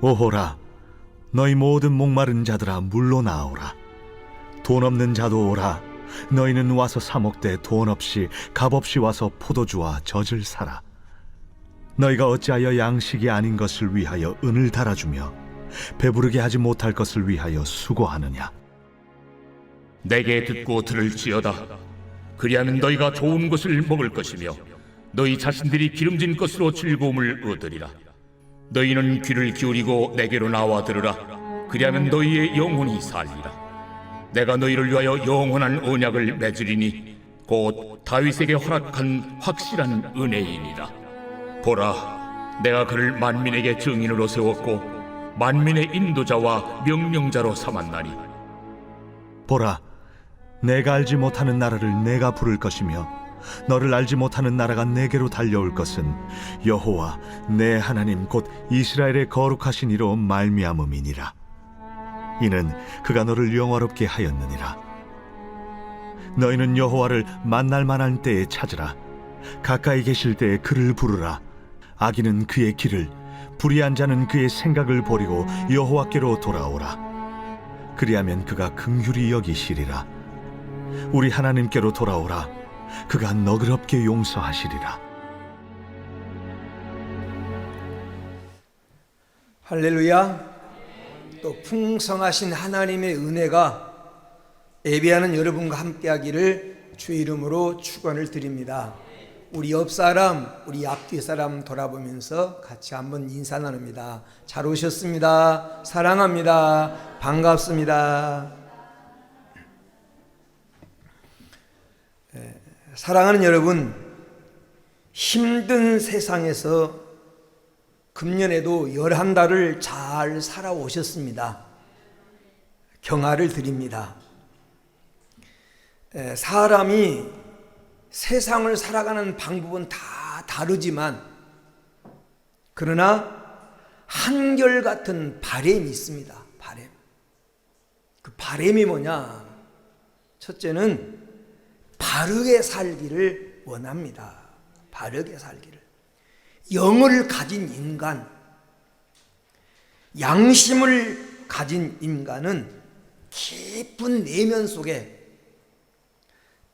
오호라, 너희 모든 목마른 자들아 물로 나오라. 돈 없는 자도 오라. 너희는 와서 사 먹되 돈 없이 값없이 와서 포도주와 젖을 사라. 너희가 어찌하여 양식이 아닌 것을 위하여 은을 달아주며 배부르게 하지 못할 것을 위하여 수고하느냐. 내게 듣고 들을지어다. 그리하면 너희가 좋은 것을 먹을 것이며 너희 자신들이 기름진 것으로 즐거움을 얻으리라. 너희는 귀를 기울이고 내게로 나와 들으라. 그리하면 너희의 영혼이 살리라. 내가 너희를 위하여 영원한 언약을 맺으리니 곧 다윗에게 허락한 확실한 은혜이니라. 보라, 내가 그를 만민에게 증인으로 세웠고 만민의 인도자와 명령자로 삼았나니. 보라, 내가 알지 못하는 나라를 내가 부를 것이며 너를 알지 못하는 나라가 내게로 달려올 것은 여호와 내 하나님 곧 이스라엘의 거룩하신 이로 말미암음이니라. 이는 그가 너를 영화롭게 하였느니라. 너희는 여호와를 만날 만한 때에 찾으라. 가까이 계실 때에 그를 부르라. 악인은 그의 길을, 불의한 자는 그의 생각을 버리고 여호와께로 돌아오라. 그리하면 그가 긍휼히 여기시리라. 우리 하나님께로 돌아오라. 그가 너그럽게 용서하시리라. 할렐루야. 또 풍성하신 하나님의 은혜가 예배하는 여러분과 함께하기를 주의 이름으로 축원을 드립니다. 우리 옆 사람, 우리 앞뒤 사람 돌아보면서 같이 한번 인사 나눕니다. 잘 오셨습니다. 사랑합니다. 반갑습니다. 사랑하는 여러분, 힘든 세상에서 금년에도 11달을 잘 살아오셨습니다. 경하를 드립니다. 사람이 세상을 살아가는 방법은 다 다르지만 그러나 한결같은 바람이 있습니다. 바람. 그 바람이 뭐냐? 첫째는 바르게 살기를 원합니다. 바르게 살기를. 영을 가진 인간, 양심을 가진 인간은 깊은 내면 속에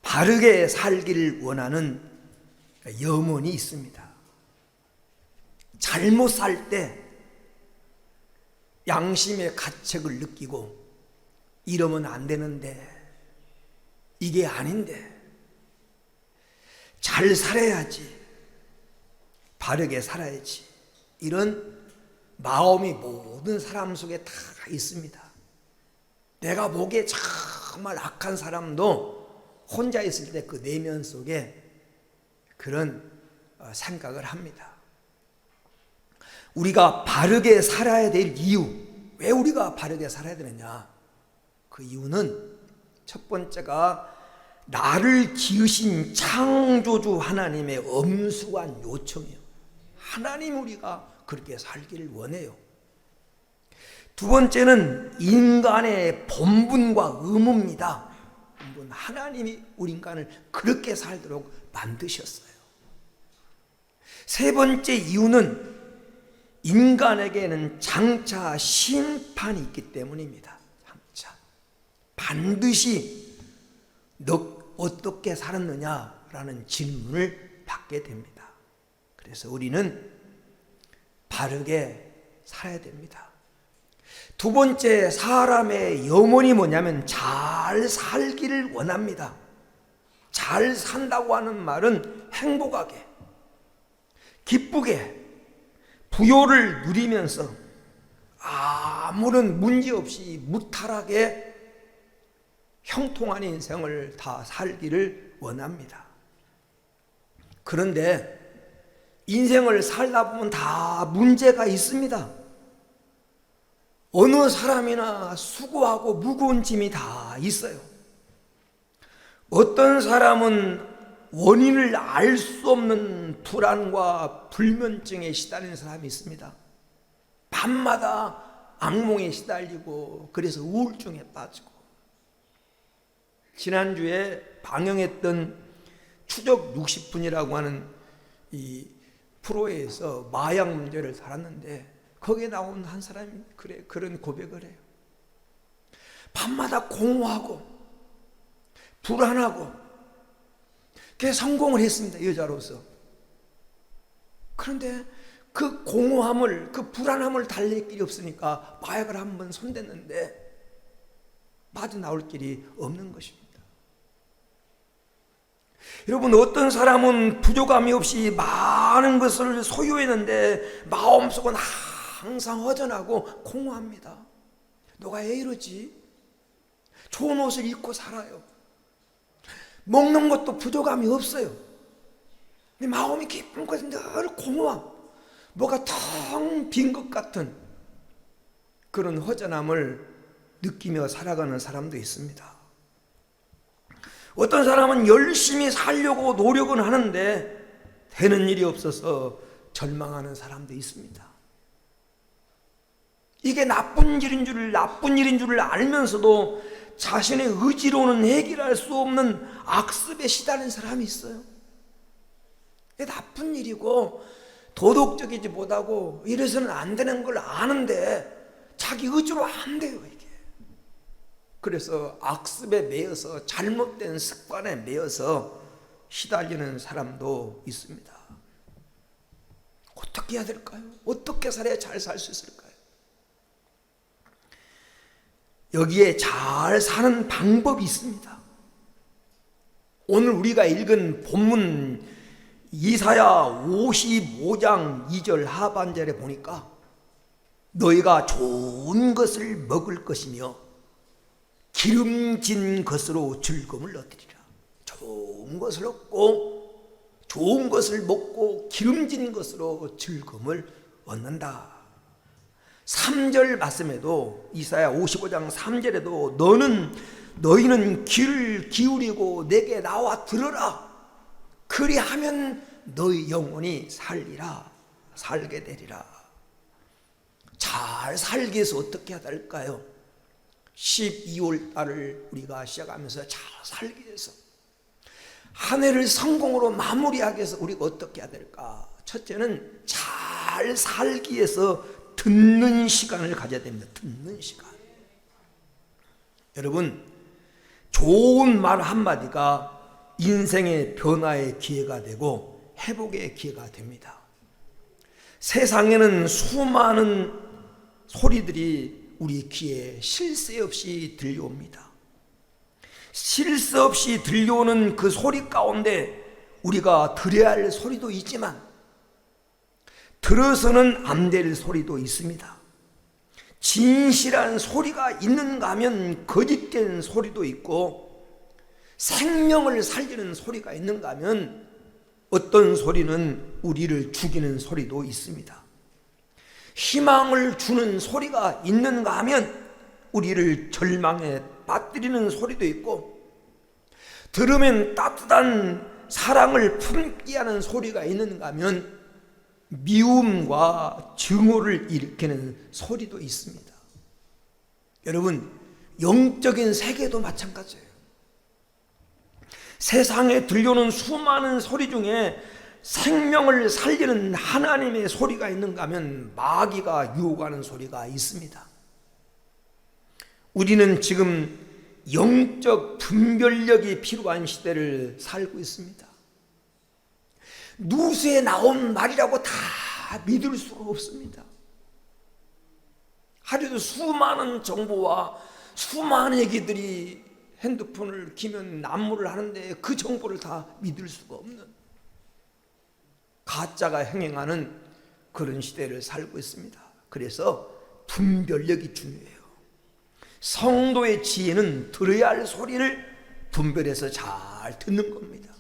바르게 살기를 원하는 염원이 있습니다. 잘못 살 때 양심의 가책을 느끼고 이러면 안 되는데, 이게 아닌데, 잘 살아야지, 바르게 살아야지, 이런 마음이 모든 사람 속에 다 있습니다. 내가 보기에 정말 악한 사람도 혼자 있을 때 그 내면 속에 그런 생각을 합니다. 우리가 바르게 살아야 될 이유, 왜 우리가 바르게 살아야 되느냐? 그 이유는 첫 번째가 나를 지으신 창조주 하나님의 엄숙한 요청이에요. 하나님, 우리가 그렇게 살기를 원해요. 두 번째는 인간의 본분과 의무입니다. 하나님이 우리 인간을 그렇게 살도록 만드셨어요. 세 번째 이유는 인간에게는 장차 심판이 있기 때문입니다. 장차 반드시 너 어떻게 살았느냐라는 질문을 받게 됩니다. 그래서 우리는 바르게 살아야 됩니다. 두 번째, 사람의 염원이 뭐냐면 잘 살기를 원합니다. 잘 산다고 하는 말은 행복하게, 기쁘게, 부요를 누리면서 아무런 문제 없이 무탈하게 형통한 인생을 다 살기를 원합니다. 그런데 인생을 살다 보면 다 문제가 있습니다. 어느 사람이나 수고하고 무거운 짐이 다 있어요. 어떤 사람은 원인을 알 수 없는 불안과 불면증에 시달리는 사람이 있습니다. 밤마다 악몽에 시달리고 그래서 우울증에 빠지고. 지난주에 방영했던 추적 60분이라고 하는 이 프로에서 마약 문제를 다뤘는데 거기에 나온 한 사람이 그런 고백을 해요. 밤마다 공허하고 불안하고 그게 성공을 했습니다. 여자로서. 그런데 그 공허함을, 그 불안함을 달랠 길이 없으니까 마약을 한번 손댔는데 빠져나올 길이 없는 것입니다. 여러분, 어떤 사람은 부족함이 없이 많은 것을 소유했는데 마음속은 항상 허전하고 공허합니다. 너가 왜 이러지? 좋은 옷을 입고 살아요. 먹는 것도 부족함이 없어요. 마음이 깊은 것은 늘 공허함, 뭐가 텅 빈 것 같은 그런 허전함을 느끼며 살아가는 사람도 있습니다. 어떤 사람은 열심히 살려고 노력은 하는데 되는 일이 없어서 절망하는 사람도 있습니다. 이게 나쁜 일인 줄 알면서도 자신의 의지로는 해결할 수 없는 악습에 시달린 사람이 있어요. 이게 나쁜 일이고 도덕적이지 못하고 이래서는 안 되는 걸 아는데 자기 의지로 안 돼요, 이게. 그래서 악습에 매여서 잘못된 습관에 매여서 시달리는 사람도 있습니다. 어떻게 해야 될까요? 어떻게 살아야 잘 살 수 있을까요? 여기에 잘 사는 방법이 있습니다. 오늘 우리가 읽은 본문 이사야 55장 2절 하반절에 보니까 너희가 좋은 것을 먹을 것이며 기름진 것으로 즐거움을 얻으리라. 좋은 것을 얻고 좋은 것을 먹고 기름진 것으로 즐거움을 얻는다. 3절 말씀에도 이사야 55장 3절에도 너희는 귀를 기울이고 내게 나와 들으라. 그리하면 너희 영혼이 살게 되리라. 잘 살기 위해서 어떻게 해야 될까요? 12월 달을 우리가 시작하면서 잘 살기 위해서, 한 해를 성공으로 마무리하기 위해서 우리가 어떻게 해야 될까? 첫째는 잘 살기 위해서 듣는 시간을 가져야 됩니다. 듣는 시간. 여러분, 좋은 말 한마디가 인생의 변화의 기회가 되고 회복의 기회가 됩니다. 세상에는 수많은 소리들이 우리 귀에 쉴 새 없이 들려옵니다. 쉴 새 없이 들려오는 그 소리 가운데 우리가 들어야 할 소리도 있지만 들어서는 안 될 소리도 있습니다. 진실한 소리가 있는가 하면 거짓된 소리도 있고, 생명을 살리는 소리가 있는가 하면 어떤 소리는 우리를 죽이는 소리도 있습니다. 희망을 주는 소리가 있는가 하면 우리를 절망에 빠뜨리는 소리도 있고, 들으면 따뜻한 사랑을 품게 하는 소리가 있는가 하면 미움과 증오를 일으키는 소리도 있습니다. 여러분, 영적인 세계도 마찬가지예요. 세상에 들려오는 수많은 소리 중에 생명을 살리는 하나님의 소리가 있는가 하면 마귀가 유혹하는 소리가 있습니다. 우리는 지금 영적 분별력이 필요한 시대를 살고 있습니다. 뉴스에 나온 말이라고 다 믿을 수가 없습니다. 하루에도 수많은 정보와 수많은 얘기들이 핸드폰을 키면 난무를 하는데 그 정보를 다 믿을 수가 없는 가짜가 행행하는 그런 시대를 살고 있습니다. 그래서 분별력이 중요해요. 성도의 지혜는 들어야 할 소리를 분별해서 잘 듣는 겁니다.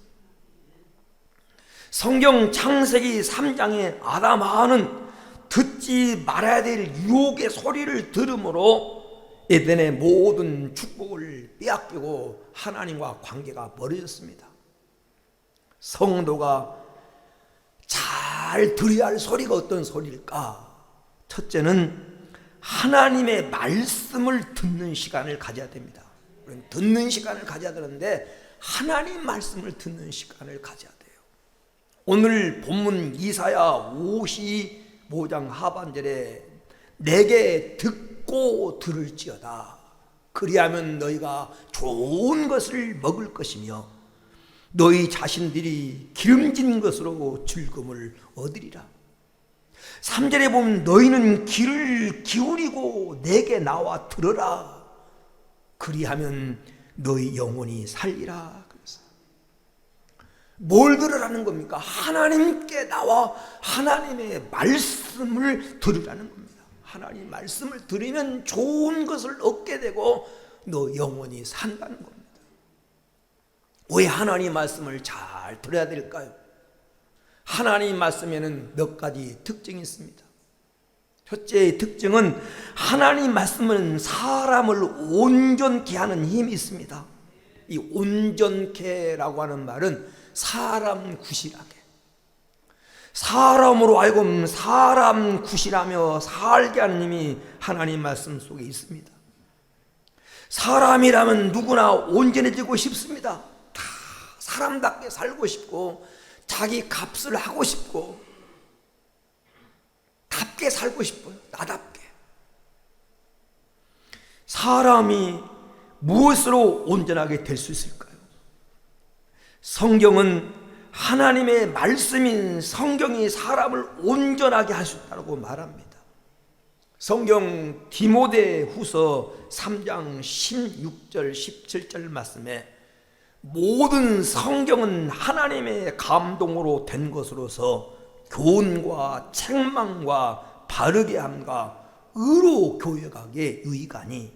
성경 창세기 3장에 아담하와는 듣지 말아야 될 유혹의 소리를 들음으로 에덴의 모든 축복을 빼앗기고 하나님과 관계가 멀어졌습니다. 성도가 잘 들어야 할 소리가 어떤 소리일까? 첫째는 하나님의 말씀을 듣는 시간을 가져야 됩니다. 듣는 시간을 가져야 되는데 하나님 말씀을 듣는 시간을 가져야 돼요. 오늘 본문 이사야 55장 하반절에 내게 듣고 들을지어다. 그리하면 너희가 좋은 것을 먹을 것이며 너희 자신들이 기름진 것으로 즐거움을 얻으리라. 3절에 보면 너희는 귀를 기울이고 내게 나와 들으라. 그리하면 너희 영혼이 살리라. 뭘 들으라는 겁니까? 하나님께 나와 하나님의 말씀을 들으라는 겁니다. 하나님 말씀을 들으면 좋은 것을 얻게 되고 너 영혼이 산다는 겁니다. 왜 하나님 말씀을 잘 들어야 될까요? 하나님 말씀에는 몇 가지 특징이 있습니다. 첫째 특징은 하나님 말씀은 사람을 온전케 하는 힘이 있습니다. 이 온전케라고 하는 말은 사람 구실하게, 사람으로 하여금 사람 구실하며 살게 하는 힘이 하나님 말씀 속에 있습니다. 사람이라면 누구나 온전해지고 싶습니다. 다 사람답게 살고 싶고 자기 값을 하고 싶고 답게 살고 싶어요. 나답게. 사람이 무엇으로 온전하게 될 수 있을까요? 성경은 하나님의 말씀인 성경이 사람을 온전하게 할 수 있다고 말합니다. 성경 디모데후서 3장 16절 17절 말씀에 모든 성경은 하나님의 감동으로 된 것으로서 교훈과 책망과 바르게 함과 의로 교육하게 유익하니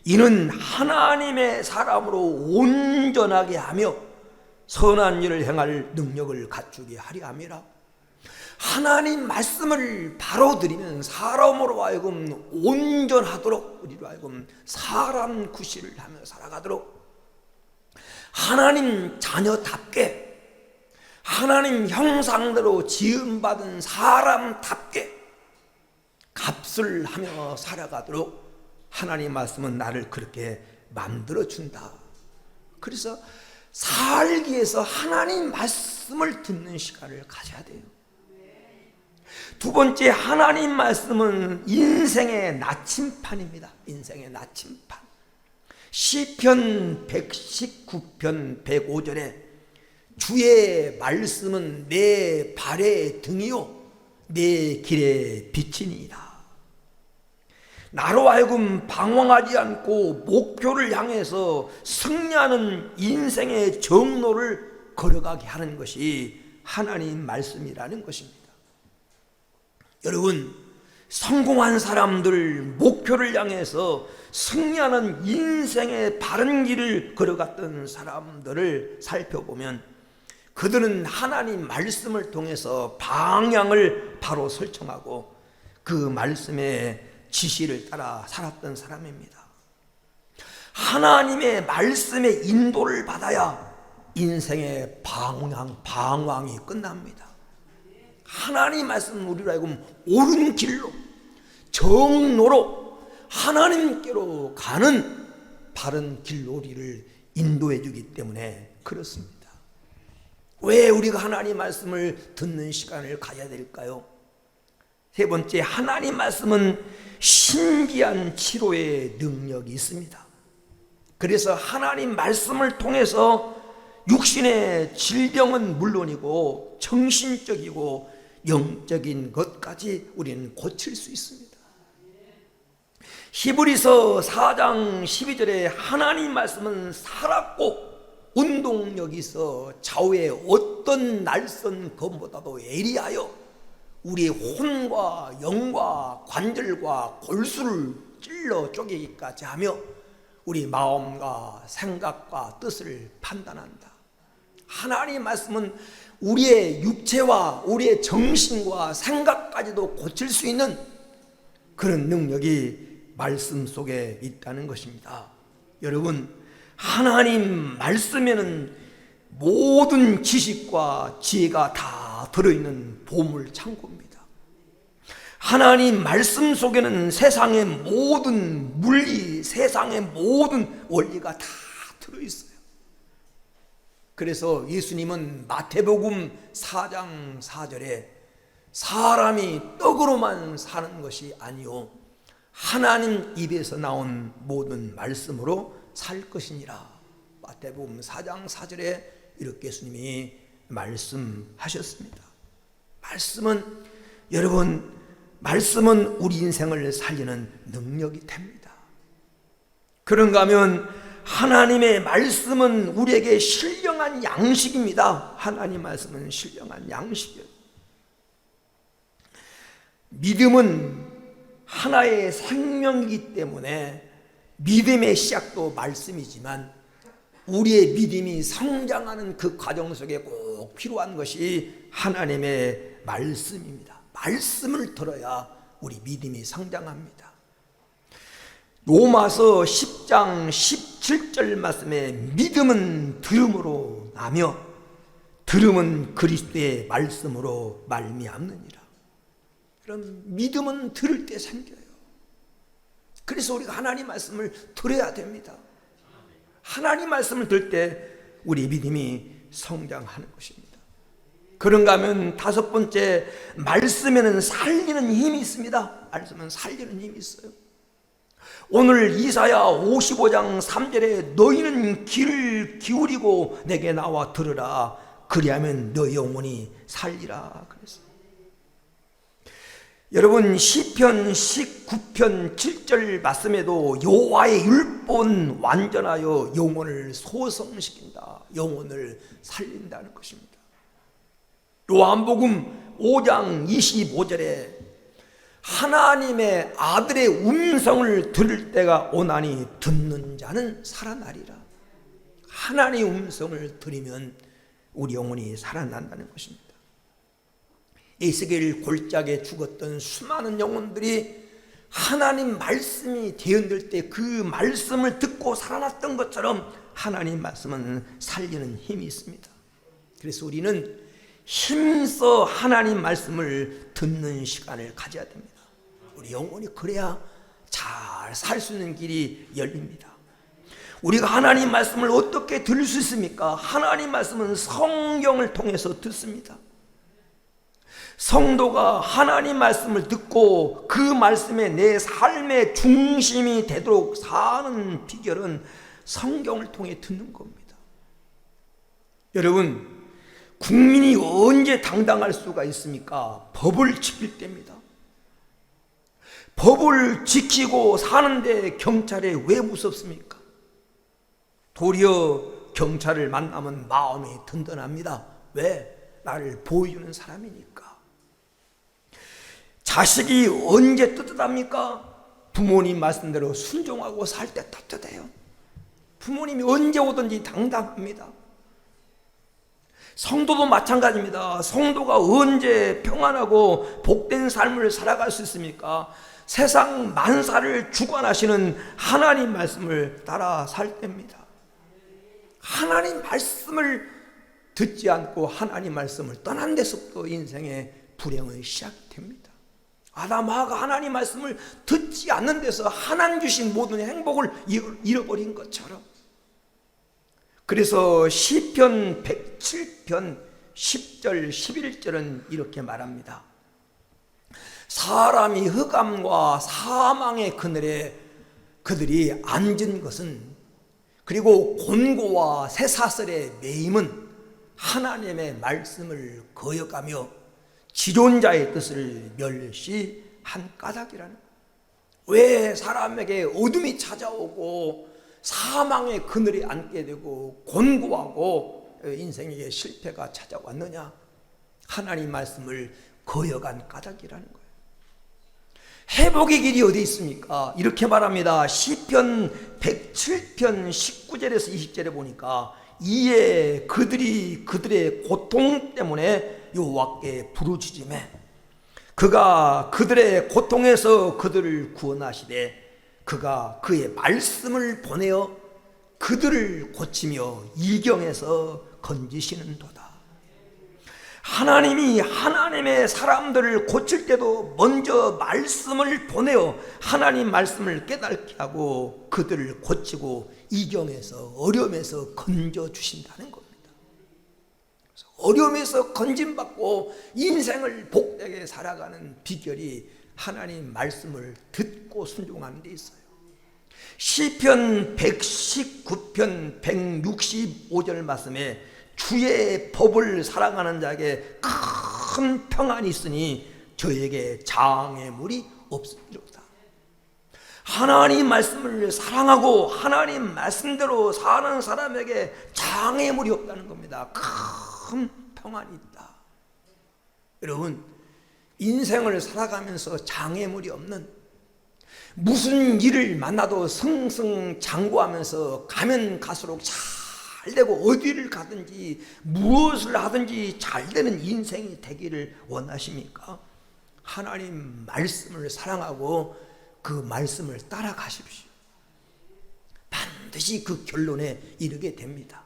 이는 하나님의 사람으로 온전하게 하며 선한 일을 행할 능력을 갖추게 하려 함이라. 하나님 말씀을 바로 드리면 사람으로 하여금 온전하도록, 우리로 하여금 사람 구실을 하며 살아가도록, 하나님 자녀답게 하나님 형상대로 지음받은 사람답게 값을 하며 살아가도록 하나님 말씀은 나를 그렇게 만들어준다. 그래서 살기 위해서 하나님 말씀을 듣는 시간을 가져야 돼요. 두 번째, 하나님 말씀은 인생의 나침판입니다. 인생의 나침판. 시편 119편 105절에 주의 말씀은 내 발의 등이요 내 길의 빛이니이다. 나로 하여금 방황하지 않고 목표를 향해서 승리하는 인생의 정로를 걸어가게 하는 것이 하나님 말씀이라는 것입니다. 여러분, 성공한 사람들, 목표를 향해서 승리하는 인생의 바른 길을 걸어갔던 사람들을 살펴보면 그들은 하나님 말씀을 통해서 방향을 바로 설정하고 그 말씀의 지시를 따라 살았던 사람입니다. 하나님의 말씀의 인도를 받아야 인생의 방황이 끝납니다. 하나님 말씀은 우리로 하여금 옳은 길로, 정로로 하나님께로 가는 바른 길로 우리를 인도해 주기 때문에 그렇습니다. 왜 우리가 하나님 말씀을 듣는 시간을 가져야 될까요? 세 번째, 하나님 말씀은 신기한 치료의 능력이 있습니다. 그래서 하나님 말씀을 통해서 육신의 질병은 물론이고 정신적이고 영적인 것까지 우리는 고칠 수 있습니다. 히브리서 4장 12절에 하나님 말씀은 살았고 운동력이 있어 좌우의 어떤 날선 검보다도 예리하여 우리의 혼과 영과 관절과 골수를 찔러 쪼개기까지 하며 우리 마음과 생각과 뜻을 판단한다. 하나님 말씀은 우리의 육체와 우리의 정신과 생각까지도 고칠 수 있는 그런 능력이 말씀 속에 있다는 것입니다. 여러분, 하나님 말씀에는 모든 지식과 지혜가 다 들어있는 보물 창고입니다. 하나님 말씀 속에는 세상의 모든 물리, 세상의 모든 원리가 다 들어있어요. 그래서 예수님은 마태복음 4장 4절에 사람이 떡으로만 사는 것이 아니요 하나님 입에서 나온 모든 말씀으로 살 것이니라. 마태복음 4장 4절에 이렇게 예수님이 말씀하셨습니다. 말씀은 우리 인생을 살리는 능력이 됩니다. 그런가 하면 하나님의 말씀은 우리에게 신령한 양식입니다. 하나님 말씀은 신령한 양식이에요. 믿음은 하나의 생명이기 때문에 믿음의 시작도 말씀이지만 우리의 믿음이 성장하는 그 과정 속에 꼭 필요한 것이 하나님의 말씀입니다. 말씀을 들어야 우리 믿음이 성장합니다. 로마서 10장 17절 말씀에 믿음은 들음으로 나며 들음은 그리스도의 말씀으로 말미암느니라. 그럼 믿음은 들을 때 생겨요. 그래서 우리가 하나님 말씀을 들어야 됩니다. 하나님 말씀을 들을 때 우리 믿음이 성장하는 것입니다. 그런가 하면 다섯 번째, 말씀에는 살리는 힘이 있습니다. 말씀은 살리는 힘이 있어요. 오늘 이사야 55장 3절에 너희는 귀를 기울이고 내게 나와 들으라. 그리하면 너 영혼이 살리라 그랬어요. 여러분 시편 19편 7절 말씀에도 여호와의 율법은 완전하여 영혼을 소성시킨다. 영혼을 살린다는 것입니다. 요한복음 5장 25절에 하나님의 아들의 음성을 들을 때가 오나니 듣는 자는 살아나리라. 하나님의 음성을 들으면 우리 영혼이 살아난다는 것입니다. 에스겔 골짜기에 죽었던 수많은 영혼들이 하나님 말씀이 대언될 때 그 말씀을 듣고 살아났던 것처럼 하나님 말씀은 살리는 힘이 있습니다. 그래서 우리는 힘써 하나님 말씀을 듣는 시간을 가져야 됩니다. 우리 영혼이 그래야 잘 살 수 있는 길이 열립니다. 우리가 하나님 말씀을 어떻게 들을 수 있습니까? 하나님 말씀은 성경을 통해서 듣습니다. 성도가 하나님 말씀을 듣고 그 말씀에 내 삶의 중심이 되도록 사는 비결은 성경을 통해 듣는 겁니다. 여러분, 국민이 언제 당당할 수가 있습니까? 법을 지킬 때입니다. 법을 지키고 사는데 경찰에 왜 무섭습니까? 도리어 경찰을 만나면 마음이 든든합니다. 왜? 나를 보여주는 사람이니까. 자식이 언제 떳떳합니까? 부모님 말씀대로 순종하고 살 때 떳떳해요. 부모님이 언제 오든지 당당합니다. 성도도 마찬가지입니다. 성도가 언제 평안하고 복된 삶을 살아갈 수 있습니까? 세상 만사를 주관하시는 하나님 말씀을 따라 살 때입니다. 하나님 말씀을 듣지 않고 하나님 말씀을 떠난 데서부터 인생의 불행은 시작됩니다. 아담 하와가 하나님 말씀을 듣지 않는 데서 하나님 주신 모든 행복을 잃어버린 것처럼. 그래서 시편 107편 10절 11절은 이렇게 말합니다. 사람이 흑암과 사망의 그늘에 그들이 앉은 것은, 그리고 곤고와 쇠사슬의 매임은 하나님의 말씀을 거역하며 지존자의 뜻을 멸시한 까닭이라는 거예요. 왜 사람에게 어둠이 찾아오고 사망의 그늘에 앉게 되고 곤고하고 인생에게 실패가 찾아왔느냐? 하나님 말씀을 거역한 까닭이라는 거예요. 회복의 길이 어디 있습니까? 이렇게 말합니다. 시편 107편 19절에서 20절에 보니까 이에 그들이 그들의 고통 때문에 여호와께 부르짖으매 그가 그들의 고통에서 그들을 구원하시되 그가 그의 말씀을 보내어 그들을 고치며 이경에서 건지시는도다. 하나님이 하나님의 사람들을 고칠 때도 먼저 말씀을 보내어 하나님 말씀을 깨닫게 하고 그들을 고치고 이경에서 어려움에서 건져주신다는 겁니다. 그래서 어려움에서 건짐받고 인생을 복되게 살아가는 비결이 하나님 말씀을 듣고 순종하는 데 있어요. 시편 119편 165절 말씀에 주의 법을 사랑하는 자에게 큰 평안이 있으니 저에게 장애물이 없으리로다. 하나님 말씀을 사랑하고 하나님 말씀대로 사는 사람에게 장애물이 없다는 겁니다. 큰 평안이 있다. 여러분, 인생을 살아가면서 장애물이 없는, 무슨 일을 만나도 승승장구하면서 가면 갈수록 잘 되고 어디를 가든지 무엇을 하든지 잘 되는 인생이 되기를 원하십니까? 하나님 말씀을 사랑하고 그 말씀을 따라가십시오. 반드시 그 결론에 이르게 됩니다.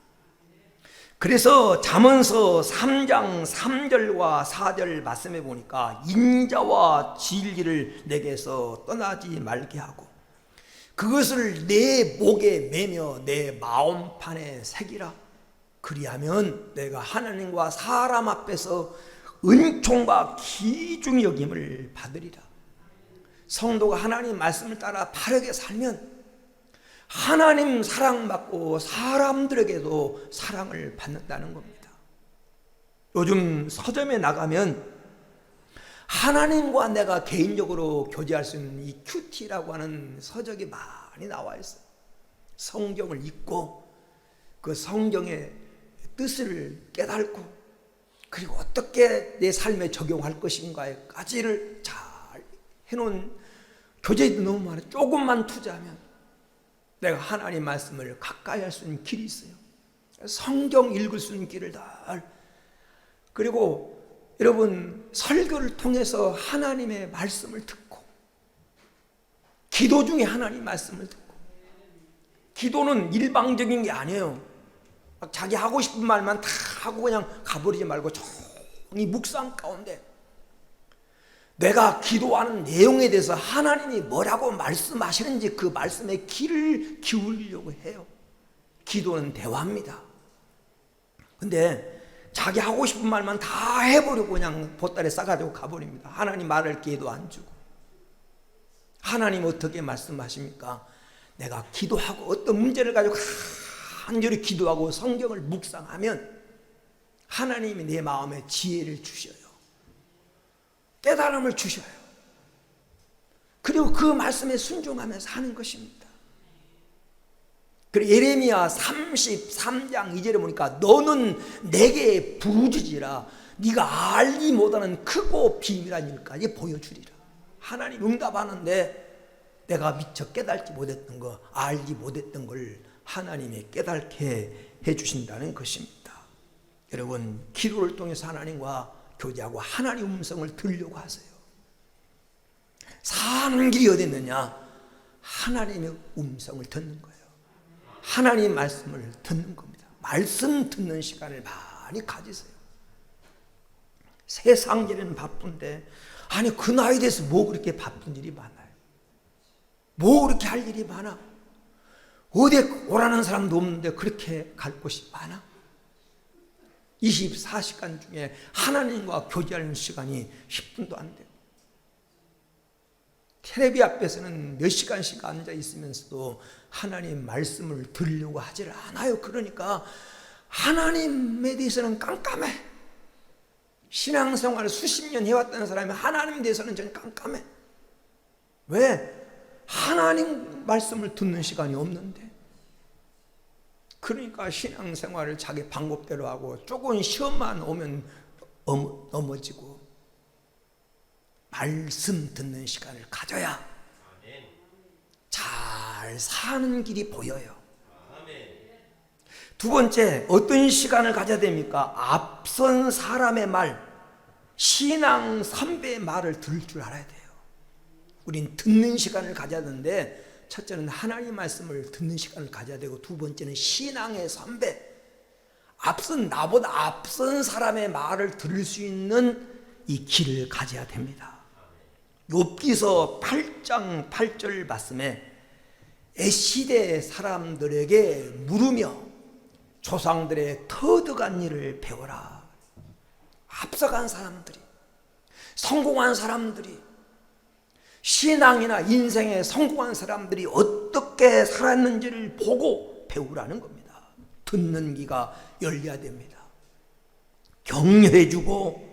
그래서 잠언서 3장 3절과 4절 말씀해 보니까 인자와 진리를 내게서 떠나지 말게 하고 그것을 내 목에 매며 내 마음판에 새기라. 그리하면 내가 하나님과 사람 앞에서 은총과 귀중히 여김을 받으리라. 성도가 하나님 말씀을 따라 바르게 살면 하나님 사랑받고 사람들에게도 사랑을 받는다는 겁니다. 요즘 서점에 나가면 하나님과 내가 개인적으로 교제할 수 있는 이 큐티라고 하는 서적이 많이 나와 있어요. 성경을 읽고 그 성경의 뜻을 깨닫고 그리고 어떻게 내 삶에 적용할 것인가까지를 잘 해놓은 교재도 너무 많아요. 조금만 투자하면 내가 하나님 말씀을 가까이 할 수 있는 길이 있어요. 성경 읽을 수 있는 길을 다. 그리고 여러분, 설교를 통해서 하나님의 말씀을 듣고 기도 중에 하나님 말씀을 듣고, 기도는 일방적인 게 아니에요. 막 자기 하고 싶은 말만 다 하고 그냥 가버리지 말고 조용히 묵상 가운데 내가 기도하는 내용에 대해서 하나님이 뭐라고 말씀하시는지 그 말씀에 귀를 기울이려고 해요. 기도는 대화입니다. 근데 자기 하고 싶은 말만 다 해버리고 그냥 보따리 싸가지고 가버립니다. 하나님 말할 기회도 안 주고. 하나님 어떻게 말씀하십니까? 내가 기도하고 어떤 문제를 가지고 간절히 기도하고 성경을 묵상하면 하나님이 내 마음에 지혜를 주셔요. 깨달음을 주셔요. 그리고 그 말씀에 순종하면서 하는 것입니다. 그리고 예레미야 33장 2절에 보니까 너는 내게 부르짖으라 네가 알지 못하는 크고 비밀한 일까지 보여주리라. 하나님 응답하는데 내가 미처 깨닫지 못했던 거, 알지 못했던 걸 하나님이 깨닫게 해주신다는 것입니다. 여러분, 기도를 통해서 하나님과 교제하고 하나님 음성을 들으려고 하세요. 사는 길이 어디 있느냐? 하나님의 음성을 듣는 거예요. 하나님 말씀을 듣는 겁니다. 말씀 듣는 시간을 많이 가지세요. 세상 일은 바쁜데 아니 그 나이 돼서 뭐 그렇게 바쁜 일이 많아요? 뭐 그렇게 할 일이 많아? 어디 오라는 사람도 없는데 그렇게 갈 곳이 많아? 24시간 중에 하나님과 교제하는 시간이 10분도 안 돼요. 텔레비 앞에서는 몇 시간씩 앉아 있으면서도 하나님 말씀을 들으려고 하지를 않아요. 그러니까 하나님에 대해서는 깜깜해. 신앙생활을 수십 년 해왔다는 사람이 하나님에 대해서는 전혀 깜깜해. 왜? 하나님 말씀을 듣는 시간이 없는데. 그러니까 신앙생활을 자기 방법대로 하고 조금 시험만 오면 넘어지고, 말씀 듣는 시간을 가져야 잘 사는 길이 보여요. 두 번째, 어떤 시간을 가져야 됩니까? 앞선 사람의 말, 신앙 선배의 말을 들을 줄 알아야 돼요. 우린 듣는 시간을 가져야 되는데, 첫째는 하나님 말씀을 듣는 시간을 가져야 되고, 두 번째는 신앙의 선배, 나보다 앞선 사람의 말을 들을 수 있는 이 길을 가져야 됩니다. 욥기서 8장 8절 말씀에 애시대 사람들에게 물으며 조상들의 터득한 일을 배워라. 앞서간 사람들이, 성공한 사람들이, 신앙이나 인생에 성공한 사람들이 어떻게 살았는지를 보고 배우라는 겁니다. 듣는 귀가 열려야 됩니다. 격려해주고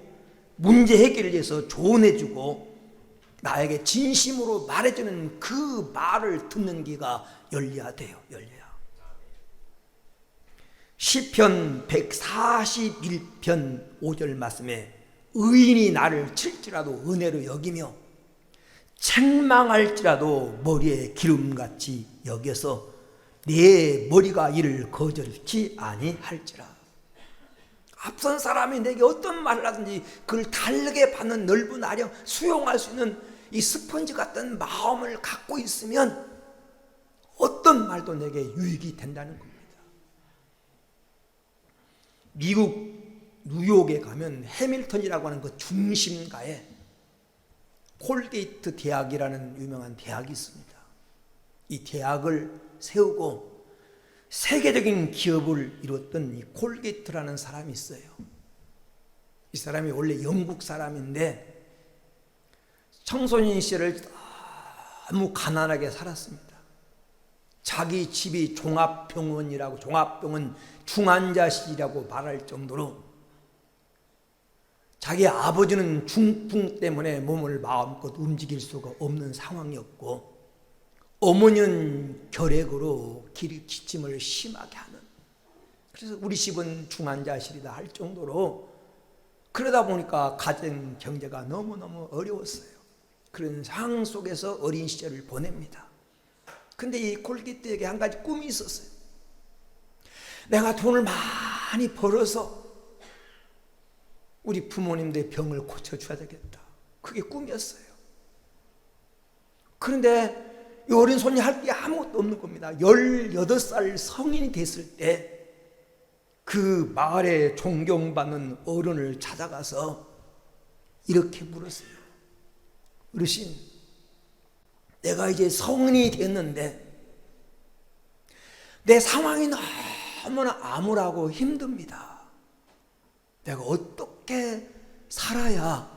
문제 해결을 위해서 조언해주고 나에게 진심으로 말해주는 그 말을 듣는 귀가 열려야 돼요. 열려야. 시편 141편 5절 말씀에 의인이 나를 칠지라도 은혜로 여기며 책망할지라도 머리에 기름같이 여겨서 내 머리가 이를 거절치 아니할지라. 앞선 사람이 내게 어떤 말을 하든지 그걸 다르게 받는 넓은 아령, 수용할 수 있는 이 스펀지 같은 마음을 갖고 있으면 어떤 말도 내게 유익이 된다는 겁니다. 미국 뉴욕에 가면 해밀턴이라고 하는 그 중심가에 콜게이트 대학이라는 유명한 대학이 있습니다. 이 대학을 세우고 세계적인 기업을 이뤘던 이 콜게이트라는 사람이 있어요. 이 사람이 원래 영국 사람인데 청소년 시절을 너무 가난하게 살았습니다. 자기 집이 종합병원이라고, 종합병원 중환자실이라고 말할 정도로 자기 아버지는 중풍 때문에 몸을 마음껏 움직일 수가 없는 상황이었고 어머니는 결핵으로 기침을 심하게 하는, 그래서 우리 집은 중환자실이다 할 정도로, 그러다 보니까 가정 경제가 너무너무 어려웠어요. 그런 상황 속에서 어린 시절을 보냅니다. 근데 이 콜게이트에게 한 가지 꿈이 있었어요. 내가 돈을 많이 벌어서 우리 부모님들의 병을 고쳐줘야 되겠다. 그게 꿈이었어요. 그런데 이 어린 손이 할 게 아무것도 없는 겁니다. 18살 성인이 됐을 때 그 마을에 존경받는 어른을 찾아가서 이렇게 물었어요. 어르신, 내가 이제 성인이 됐는데 내 상황이 너무나 암울하고 힘듭니다. 내가 어떻게 살아야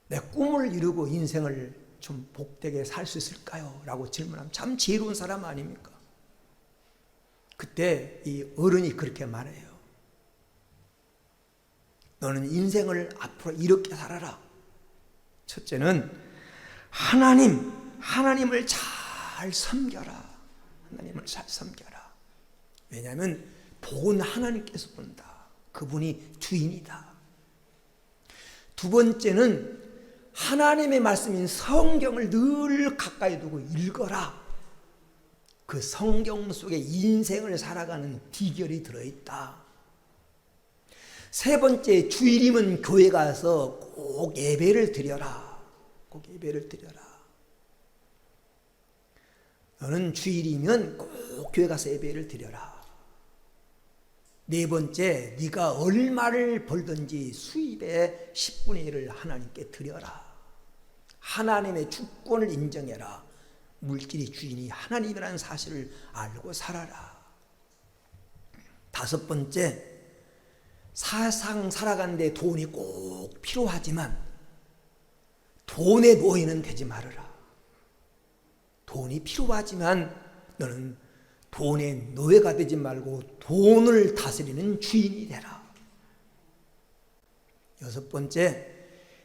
내 꿈을 이루고 인생을 좀 복되게 살 수 있을까요? 라고 질문하면 참 지혜로운 사람 아닙니까? 그때 이 어른이 그렇게 말해요. 너는 인생을 앞으로 이렇게 살아라. 첫째는 하나님을 잘 섬겨라. 하나님을 잘 섬겨라. 왜냐하면 복은 하나님께서 본다. 그분이 주인이다. 두 번째는 하나님의 말씀인 성경을 늘 가까이 두고 읽어라. 그 성경 속에 인생을 살아가는 비결이 들어있다. 세 번째, 주일이면 교회 가서 꼭 예배를 드려라. 꼭 예배를 드려라. 너는 주일이면 꼭 교회 가서 예배를 드려라. 네 번째, 네가 얼마를 벌든지 수입의 10분의 1을 하나님께 드려라. 하나님의 주권을 인정해라. 물질의 주인이 하나님이라는 사실을 알고 살아라. 다섯 번째, 세상 살아가는데 돈이 꼭 필요하지만 돈의 노예는 되지 말아라. 돈이 필요하지만 너는 돈의 노예가 되지 말고 돈을 다스리는 주인이 되라. 여섯 번째,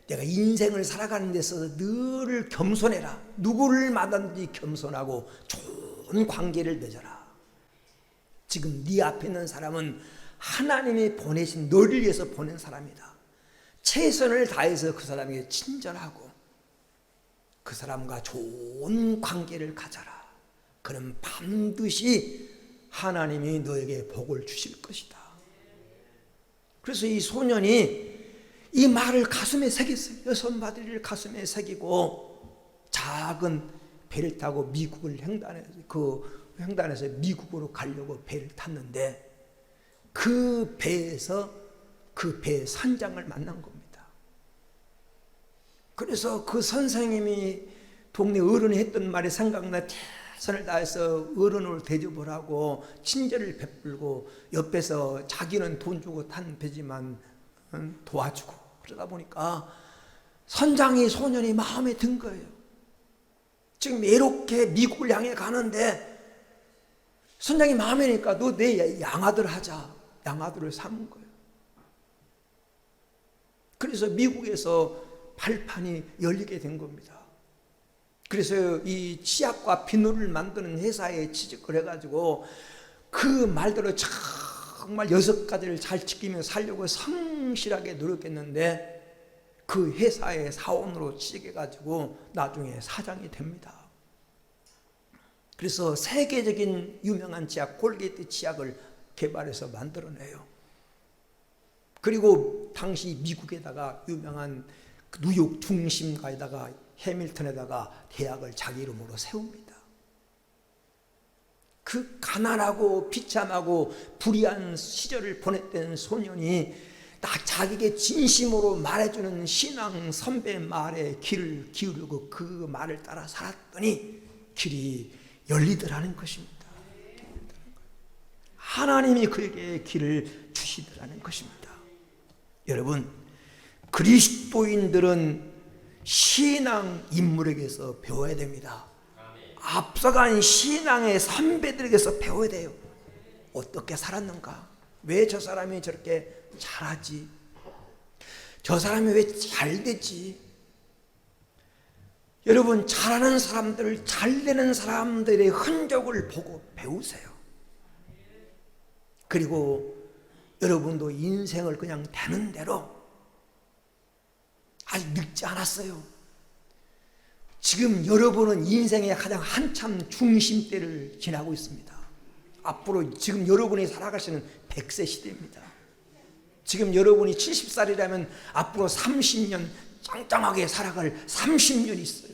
내가 인생을 살아가는 데서 늘 겸손해라. 누구를 만나든지 겸손하고 좋은 관계를 맺어라. 지금 네 앞에 있는 사람은 하나님이 보내신 너를 위해서 보낸 사람이다. 최선을 다해서 그 사람에게 친절하고 그 사람과 좋은 관계를 가져라. 그럼 반드시 하나님이 너에게 복을 주실 것이다. 그래서 이 소년이 이 말을 가슴에 새겼어요. 여섯 마디를 가슴에 새기고 작은 배를 타고 미국을 횡단해서 미국으로 가려고 배를 탔는데 그 배에서 그 배 선장을 만난 겁니다. 그래서 그 선생님이 동네 어른이 했던 말이 생각나 최선을 다해서 어른을 대접을 하고 친절을 베풀고 옆에서 자기는 돈 주고 탄 배지만 도와주고 그러다 보니까 선장이 소년이 마음에 든 거예요. 지금 이렇게 미국을 향해 가는데 선장이 마음에 드니까 너 내 양아들 하자. 양아들을 삼은 거예요. 그래서 미국에서 발판이 열리게 된 겁니다. 그래서 이 치약과 비누를 만드는 회사에 취직을 해가지고 그 말대로 정말 6가지를 잘 지키며 살려고 성실하게 노력했는데 그 회사의 사원으로 취직해가지고 나중에 사장이 됩니다. 그래서 세계적인 유명한 치약 콜게이트 치약을 개발해서 만들어내요. 그리고 당시 미국에다가 유명한 뉴욕 중심가에다가 해밀턴에다가 대학을 자기 이름으로 세웁니다. 그 가난하고 비참하고 불의한 시절을 보냈던 소년이 딱 자기에게 진심으로 말해주는 신앙 선배 말에 귀를 기울이고 그 말을 따라 살았더니 길이 열리더라는 것입니다. 하나님이 그에게 길을 주시더라는 것입니다. 여러분, 그리스도인들은 신앙 인물에게서 배워야 됩니다. 앞서간 신앙의 선배들에게서 배워야 돼요. 어떻게 살았는가? 왜 저 사람이 저렇게 잘하지? 저 사람이 왜 잘 되지? 여러분, 잘하는 사람들, 잘 되는 사람들의 흔적을 보고 배우세요. 그리고 여러분도 인생을 그냥 되는 대로, 아직 늙지 않았어요. 지금 여러분은 인생의 가장 한참 중심대를 지나고 있습니다. 앞으로 지금 여러분이 살아가시는 100세 시대입니다. 지금 여러분이 70살이라면 앞으로 30년 짱짱하게 살아갈 30년이 있어요.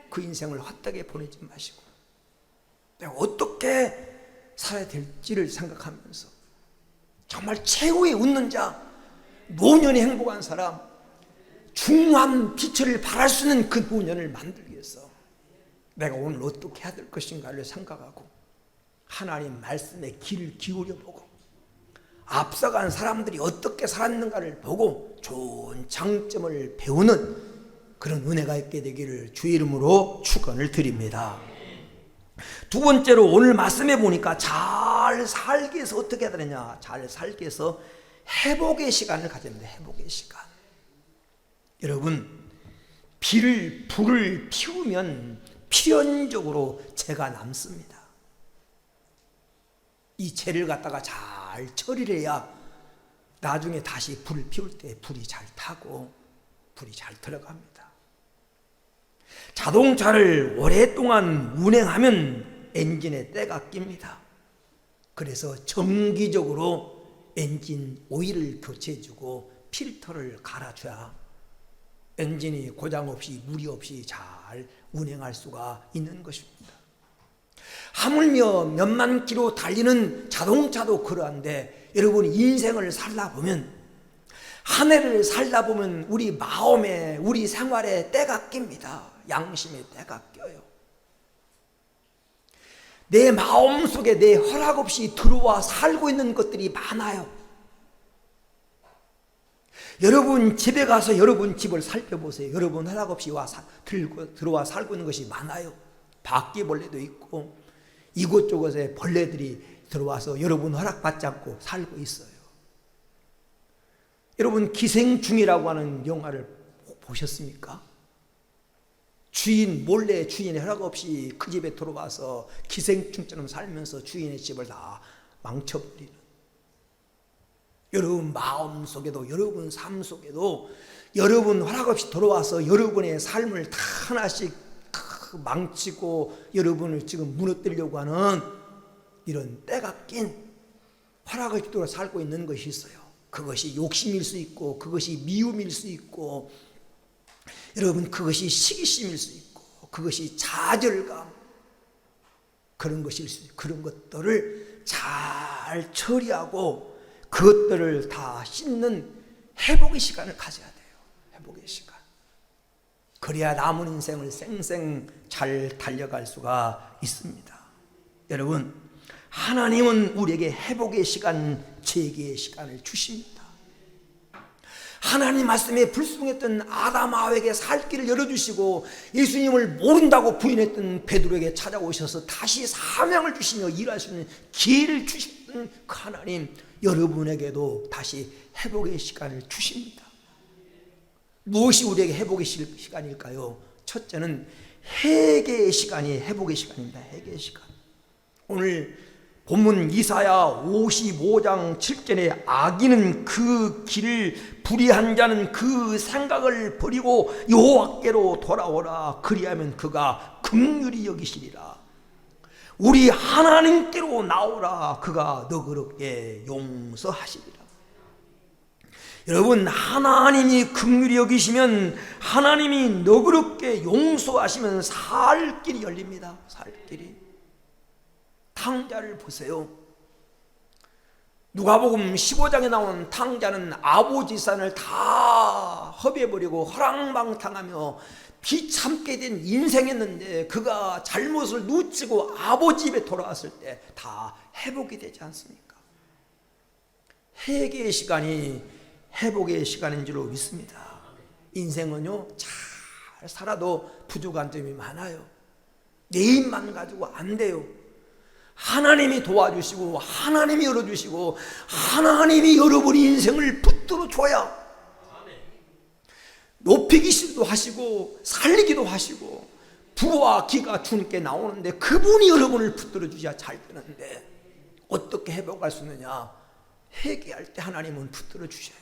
그 인생을 헛되게 보내지 마시고 내가 어떻게 살아야 될지를 생각하면서 정말 최후의 웃는 자, 노년이 행복한 사람, 중후한 빛을 발할 수 있는 그 노년을 만들기 위해서 내가 오늘 어떻게 해야 될 것인가를 생각하고 하나님 말씀에 귀를 기울여보고 앞서간 사람들이 어떻게 살았는가를 보고 좋은 장점을 배우는 그런 은혜가 있게 되기를 주의 이름으로 축원을 드립니다. 두 번째로 오늘 말씀해 보니까 잘 살기 위해서 어떻게 해야 되느냐, 잘 살기 위해서 회복의 시간을 가져야 됩니다. 회복의 시간. 여러분, 불을 피우면 필연적으로 재가 남습니다. 이 재를 갖다가 잘 처리를 해야 나중에 다시 불을 피울 때 불이 잘 타고 불이 잘 들어갑니다. 자동차를 오랫동안 운행하면 엔진에 때가 낍니다. 그래서 정기적으로 엔진 오일을 교체해주고 필터를 갈아줘야 엔진이 고장 없이 무리 없이 잘 운행할 수가 있는 것입니다. 하물며 몇만 킬로 달리는 자동차도 그러한데 여러분, 인생을 살다 보면, 한 해를 살다 보면 우리 마음에, 우리 생활에 때가 낍니다. 양심에 때가 껴요. 내 마음속에 내 허락 없이 들어와 살고 있는 것들이 많아요. 여러분 집에 가서 여러분 집을 살펴보세요. 여러분 허락 없이 들어와 살고 있는 것이 많아요. 바퀴벌레도 있고 이곳저곳에 벌레들이 들어와서 여러분 허락받지 않고 살고 있어요. 여러분, 기생충이라고 하는 영화를 보셨습니까? 주인 몰래 주인의 허락 없이 그 집에 들어와서 기생충처럼 살면서 주인의 집을 다 망쳐버리는, 여러분 마음 속에도 여러분 삶 속에도 여러분 허락 없이 들어와서 여러분의 삶을 다 하나씩 망치고 여러분을 지금 무너뜨리려고 하는 이런 때가 낀 허락 없이 들어와 살고 있는 것이 있어요. 그것이 욕심일 수 있고 그것이 미움일 수 있고 여러분 그것이 시기심일 수 있고 그것이 좌절감, 그런 것일 수 있어요. 그런 것들을 잘 처리하고 그것들을 다 씻는 회복의 시간을 가져야 돼요. 회복의 시간. 그래야 남은 인생을 쌩쌩 잘 달려갈 수가 있습니다. 여러분, 하나님은 우리에게 회복의 시간, 재개의 시간을 주십니다. 하나님 말씀에 불순했던 아담 하와에게 살 길을 열어주시고 예수님을 모른다고 부인했던 베드로에게 찾아오셔서 다시 사명을 주시며 일할 수 있는 기회를 주셨던 그 하나님, 여러분에게도 다시 회복의 시간을 주십니다. 무엇이 우리에게 회복의 시간일까요? 첫째는 회개의 시간이 회복의 시간입니다. 회개의 시간. 오늘 본문 이사야 55장 7절에 악인은 그 길을, 불의한 자는 그 생각을 버리고 여호와께로 돌아오라. 그리하면 그가 긍휼히 여기시리라. 우리 하나님께로 나오라. 그가 너그럽게 용서하시리라. 여러분, 하나님이 긍휼히 여기시면, 하나님이 너그럽게 용서하시면 살 길이 열립니다. 살 길이. 탕자를 보세요. 누가복음 15장에 나온 탕자는 아버지 산을 다 허비해버리고 허랑방탕하며 비참게 된 인생이었는데, 그가 잘못을 뉘치고 아버지 집에 돌아왔을 때 다 회복이 되지 않습니까? 회개의 시간이 회복의 시간인 줄로 믿습니다. 인생은요, 잘 살아도 부족한 점이 많아요. 내 힘만 가지고 안 돼요. 하나님이 도와주시고 하나님이 열어주시고 하나님이 여러분의 인생을 붙들어 줘야 높이기도 하시고 살리기도 하시고 부와 기가 주님께 나오는데, 그분이 여러분을 붙들어 주셔야 잘 되는데 어떻게 회복할 수 있느냐? 회개할 때 하나님은 붙들어 주셔요.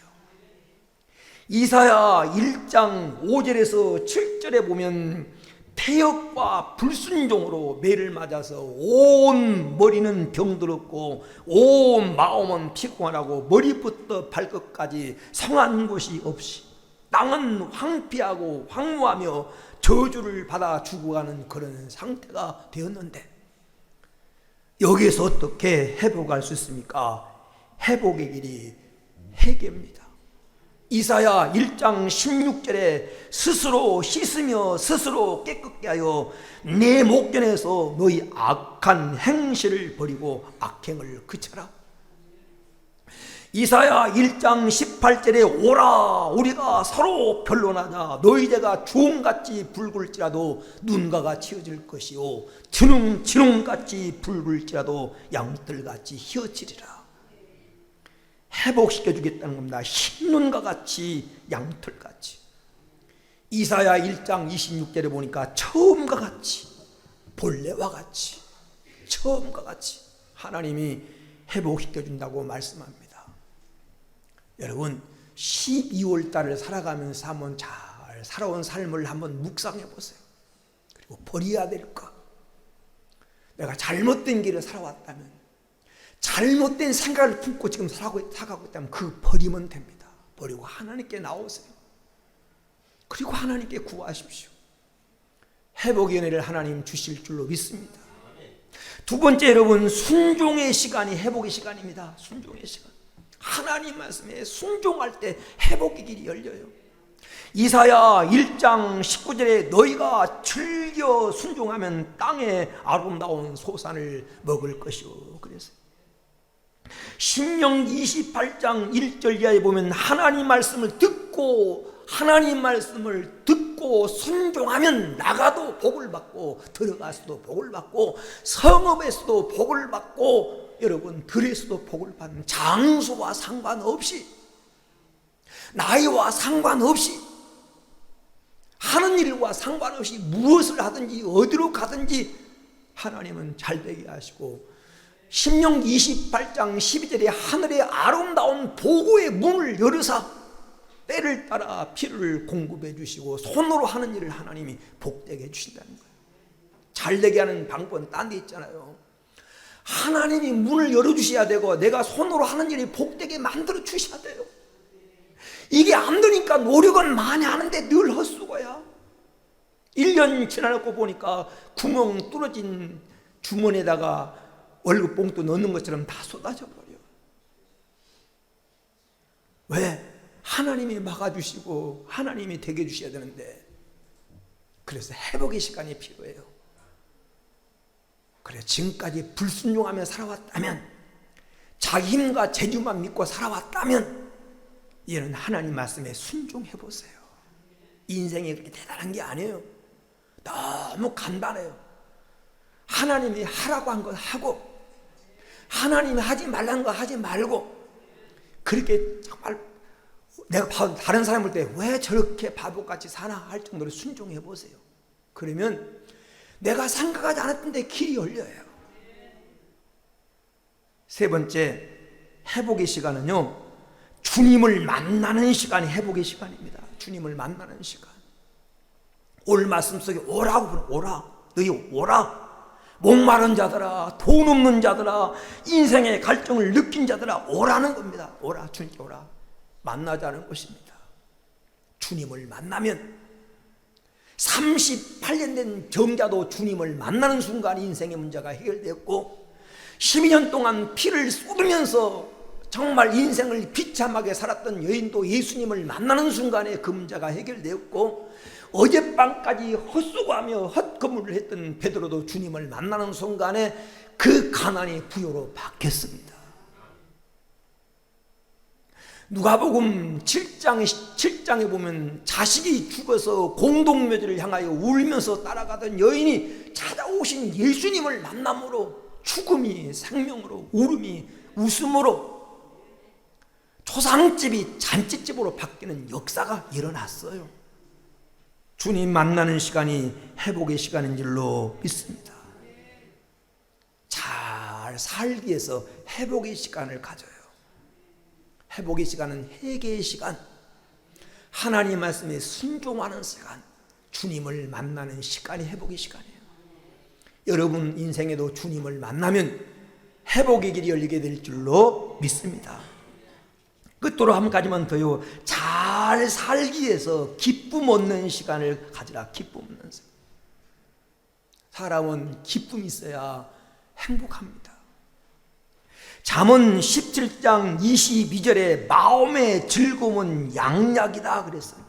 이사야 1장 5절에서 7절에 보면 폐역과 불순종으로 매를 맞아서 온 머리는 병들었고 온 마음은 피곤하고 머리부터 발끝까지 성한 곳이 없이 땅은 황폐하고 황무하며 저주를 받아 죽어가는 그런 상태가 되었는데, 여기에서 어떻게 회복할 수 있습니까? 회복의 길이 회개입니다. 이사야 1장 16절에 스스로 씻으며 스스로 깨끗게 하여 내 목전에서 너희 악한 행실을 버리고 악행을 그쳐라. 이사야 1장 18절에 오라, 우리가 서로 변론하자. 너희 죄가 주홍같이 붉을지라도 눈과 같이 휘어질 것이요 진홍같이 붉을지라도 양털같이 휘어지리라. 회복시켜 주겠다는 겁니다. 흰눈과 같이 양털같이. 이사야 1장 26절에 보니까 처음과 같이, 본래와 같이, 처음과 같이 하나님이 회복시켜 준다고 말씀합니다. 여러분, 12월 달을 살아가면서 한번 잘 살아온 삶을 한번 묵상해 보세요. 그리고 버려야 될 것, 내가 잘못된 길을 살아왔다면, 잘못된 생각을 품고 지금 살아가고 있다면 그 버리면 됩니다. 버리고 하나님께 나오세요. 그리고 하나님께 구하십시오. 회복의 은혜를 하나님 주실 줄로 믿습니다. 두 번째, 여러분, 순종의 시간이 회복의 시간입니다. 순종의 시간. 하나님 말씀에 순종할 때 회복의 길이 열려요. 이사야 1장 19절에 너희가 즐겨 순종하면 땅에 아름다운 소산을 먹을 것이요. 그래서 신명 28장 1절 이하에 보면 하나님 말씀을 듣고 순종하면 나가도 복을 받고 들어가서도 복을 받고 성읍에서도 복을 받고 여러분 들에서도 복을 받는, 장소와 상관없이, 나이와 상관없이, 하는 일과 상관없이 무엇을 하든지 어디로 가든지 하나님은 잘되게 하시고, 신명 28장 12절에 하늘의 아름다운 보고의 문을 열으사 때를 따라 피를 공급해 주시고 손으로 하는 일을 하나님이 복되게 해주신다는 거예요. 잘되게 하는 방법은 딴 데 있잖아요. 하나님이 문을 열어주셔야 되고 내가 손으로 하는 일이 복되게 만들어 주셔야 돼요. 이게 안 되니까 노력은 많이 하는데 늘 헛수고야. 1년 지나고 보니까 구멍 뚫어진 주머니에다가 월급 봉투 넣는 것처럼 다 쏟아져 버려. 왜? 하나님이 막아주시고 하나님이 되게 해주셔야 되는데, 그래서 회복의 시간이 필요해요. 그래, 지금까지 불순종하며 살아왔다면, 자기 힘과 재주만 믿고 살아왔다면 이는 하나님 말씀에 순종해 보세요. 인생이 그렇게 대단한 게 아니에요. 너무 간단해요. 하나님이 하라고 한 거 하고, 하나님이 하지 말라는 거 하지 말고, 그렇게 정말 내가 다른 사람 볼 때 왜 저렇게 바보같이 사나 할 정도로 순종해 보세요. 그러면 내가 생각하지 않았던 데 길이 열려요. 세 번째, 회복의 시간은요, 주님을 만나는 시간이 회복의 시간입니다. 주님을 만나는 시간. 오늘 말씀 속에 오라고 부르, 오라. 너희 오라. 목마른 자들아, 돈 없는 자들아, 인생의 갈증을 느낀 자들아, 오라는 겁니다. 오라, 주님께 오라. 만나자는 것입니다. 주님을 만나면 38년 된 정자도 주님을 만나는 순간 인생의 문제가 해결되었고, 12년 동안 피를 쏟으면서 정말 인생을 비참하게 살았던 여인도 예수님을 만나는 순간에 그 문제가 해결되었고, 어젯밤까지 헛수고하며 헛거물을 했던 베드로도 주님을 만나는 순간에 그 가난이 부요로 바뀌었습니다. 누가복음 7장에 보면 자식이 죽어서 공동묘지를 향하여 울면서 따라가던 여인이 찾아오신 예수님을 만남으로 죽음이 생명으로, 울음이 웃음으로, 초상집이 잔치집으로 바뀌는 역사가 일어났어요. 주님 만나는 시간이 회복의 시간인 줄로 믿습니다. 잘 살기 위해서 회복의 시간을 가져요. 회복의 시간은 회개의 시간, 하나님 말씀에 순종하는 시간, 주님을 만나는 시간이 회복의 시간이에요. 여러분 인생에도 주님을 만나면 회복의 길이 열리게 될 줄로 믿습니다. 끝으로 한 가지만 더요. 잘 살기 위해서 기쁨 얻는 시간을 가지라. 기쁨 얻는 시간. 사람은 기쁨이 있어야 행복합니다. 잠언 17장 22절에 마음의 즐거움은 양약이다 그랬어요.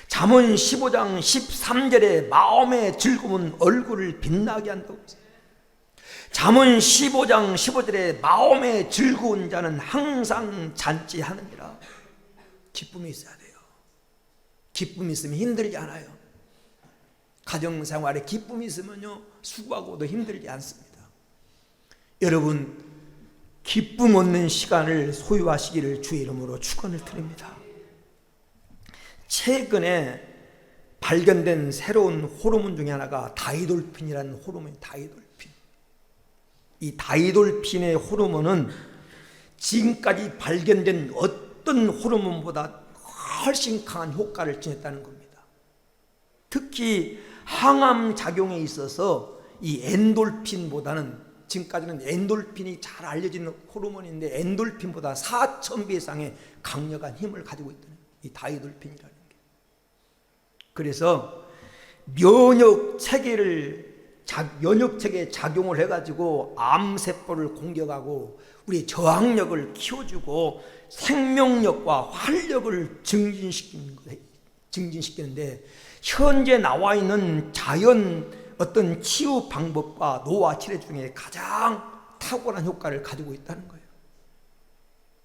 잠언 15장 13절에 마음의 즐거움은 얼굴을 빛나게 한다고 했어요. 잠언 15장 15절에 마음의 즐거운 자는 항상 잔치하느니라. 기쁨이 있어야 돼요. 기쁨이 있으면 힘들지 않아요. 가정생활에 기쁨이 있으면요, 수고하고도 힘들지 않습니다. 여러분, 기쁨 얻는 시간을 소유하시기를 주의 이름으로 축원을 드립니다. 최근에 발견된 새로운 호르몬 중에 하나가 다이돌핀이라는 호르몬이 다이돌핀. 이 다이돌핀의 호르몬은 지금까지 발견된 어떤 호르몬보다 훨씬 강한 효과를 지녔다는 겁니다. 특히 항암 작용에 있어서 이 엔돌핀보다는, 지금까지는 엔돌핀이 잘 알려진 호르몬인데 엔돌핀보다 4,000배 이상의 강력한 힘을 가지고 있다는 이 다이돌핀이라는 게. 그래서 면역체계에 작용을 해가지고 암세포를 공격하고 우리 저항력을 키워주고 생명력과 활력을 증진시키는데, 현재 나와 있는 자연 어떤 치유 방법과 노화 치료 중에 가장 탁월한 효과를 가지고 있다는 거예요.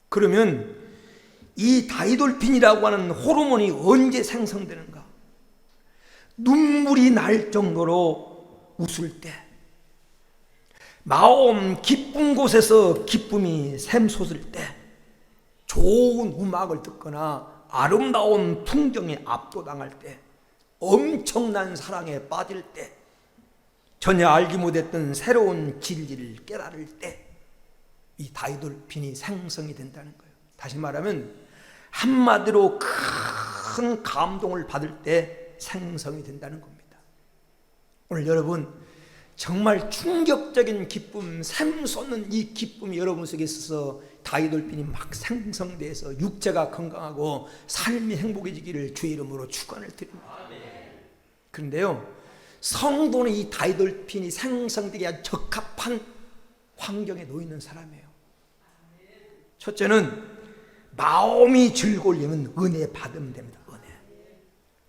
그러면 이 다이돌핀이라고 하는 호르몬이 언제 생성되는가? 눈물이 날 정도로 웃을 때, 마음 기쁜 곳에서 기쁨이 샘솟을 때, 좋은 음악을 듣거나 아름다운 풍경에 압도당할 때, 엄청난 사랑에 빠질 때, 전혀 알지 못했던 새로운 진리를 깨달을 때, 이 다이돌핀이 생성이 된다는 거예요. 다시 말하면 한마디로 큰 감동을 받을 때 생성이 된다는 겁니다. 오늘 여러분 정말 충격적인 기쁨, 샘솟는 이 기쁨이 여러분 속에 있어서 다이돌핀이 막 생성돼서 육체가 건강하고 삶이 행복해지기를 주의 이름으로 축원을 드립니다. 그런데요, 성도는 이 다이돌핀이 생성되기 위한 적합한 환경에 놓여 있는 사람이에요. 첫째는 마음이 즐거우려면 은혜 받으면 됩니다.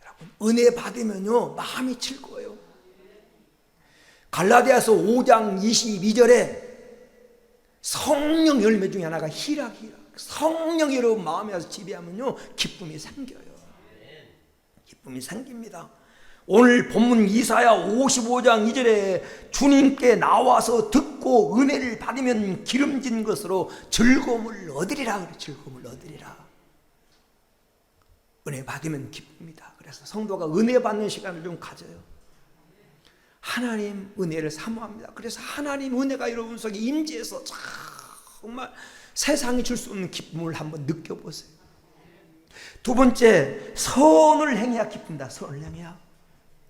여러분, 은혜 받으면요 마음이 즐거워요. 갈라디아서 5장 22절에 성령 열매 중에 하나가 희락이라. 성령이 여러분 마음에 와서 지배하면요 기쁨이 생겨요. 기쁨이 생깁니다. 오늘 본문 이사야 55장 2절에 주님께 나와서 듣고 은혜를 받으면 기름진 것으로 즐거움을 얻으리라 그래. 즐거움을 얻으리라. 은혜 받으면 기쁩니다. 그래서 성도가 은혜 받는 시간을 좀 가져요. 하나님 은혜를 사모합니다. 그래서 하나님 은혜가 여러분 속에 임재해서 정말 세상이 줄 수 없는 기쁨을 한번 느껴보세요. 두 번째, 선을 행해야 기쁜다. 선을 행해야.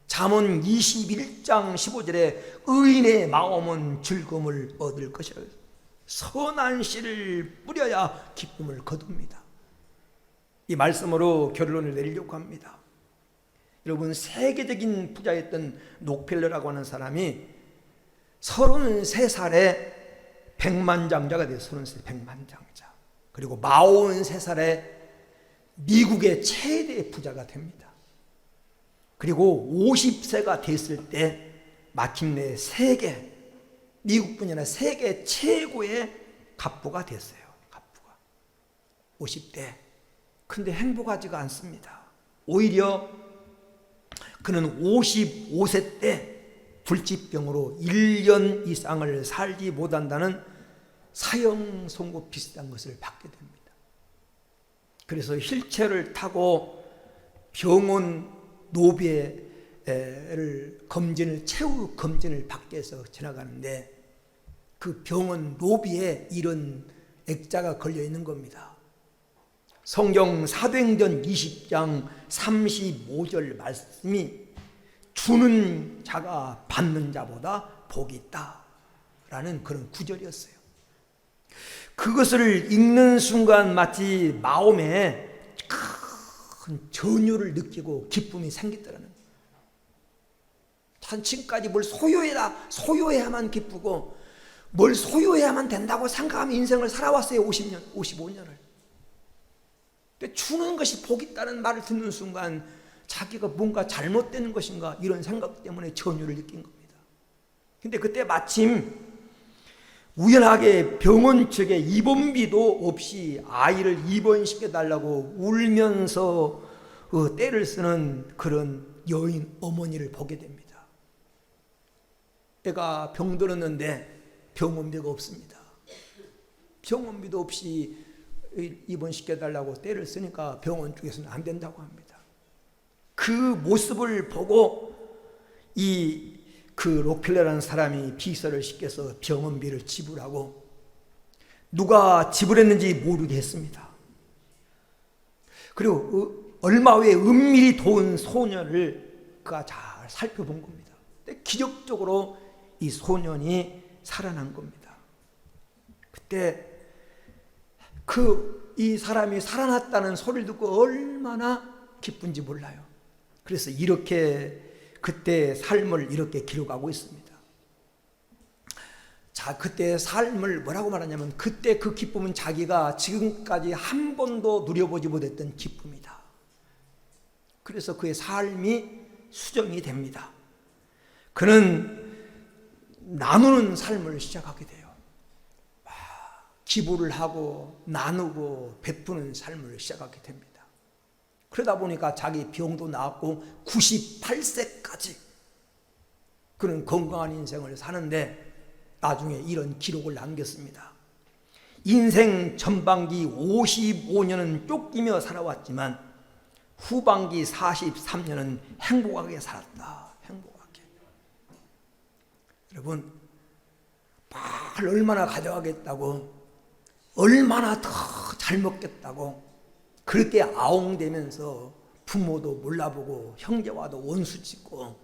잠언 21장 15절에 의인의 마음은 즐거움을 얻을 것이라. 선한 씨를 뿌려야 기쁨을 거둡니다. 이 말씀으로 결론을 내리려고 합니다. 여러분, 세계적인 부자였던 록펠러라고 하는 사람이 33살에 백만장자가 됐어요. 33세 백만장자. 그리고 43살에 미국의 최대 부자가 됩니다. 그리고 50세가 됐을 때 마침내 세계, 미국뿐이 아니라 세계 최고의 갑부가 됐어요. 갑부가 50대. 근데 행복하지가 않습니다. 오히려 그는 55세 때 불치병으로 1년 이상을 살지 못한다는 사형 선고 비슷한 것을 받게 됩니다. 그래서 휠체어를 타고 병원 노비를 최후 검진을 받기 위해서 지나가는데 그 병원 노비에 이런 액자가 걸려 있는 겁니다. 성경 사도행전 20장 35절 말씀이 주는 자가 받는 자보다 복이 있다 라는 그런 구절이었어요. 그것을 읽는 순간 마치 마음에 큰 전율을 느끼고 기쁨이 생기더라는 거예요. 지금까지 뭘 소유해야만 기쁘고 뭘 소유해야만 된다고 생각하며 인생을 살아왔어요. 50년, 55년을. 근데 주는 것이 복 있다는 말을 듣는 순간 자기가 뭔가 잘못되는 것인가 이런 생각 때문에 전율을 느낀 겁니다. 근데 그때 마침 우연하게 병원 측에 입원비도 없이 아이를 입원시켜달라고 울면서 떼를 쓰는 그런 여인 어머니를 보게 됩니다. 애가 병들었는데 병원비가 없습니다. 병원비도 없이 입원시켜달라고 떼를 쓰니까 병원 쪽에서는 안 된다고 합니다. 그 모습을 보고 그 록펠러라는 사람이 비서를 시켜서 병원비를 지불하고 누가 지불했는지 모르게 했습니다. 그리고 얼마 후에 은밀히 도운 소년을 그가 잘 살펴본 겁니다. 근데 기적적으로 이 소년이 살아난 겁니다. 그때 이 사람이 살아났다는 소리를 듣고 얼마나 기쁜지 몰라요. 그래서 그때 삶을 이렇게 기록하고 있습니다. 자, 그때 삶을 뭐라고 말하냐면 그때 그 기쁨은 자기가 지금까지 한 번도 누려보지 못했던 기쁨이다. 그래서 그의 삶이 수정이 됩니다. 그는 나누는 삶을 시작하게 돼요. 기부를 하고 나누고 베푸는 삶을 시작하게 됩니다. 그러다 보니까 자기 병도 나았고 98세까지 그는 건강한 인생을 사는데 나중에 이런 기록을 남겼습니다. 인생 전반기 55년은 쫓기며 살아왔지만 후반기 43년은 행복하게 살았다. 행복하게. 여러분, 말 얼마나 가져가겠다고, 얼마나 더 잘 먹겠다고 그렇게 아웅대면서 부모도 몰라보고 형제와도 원수 짓고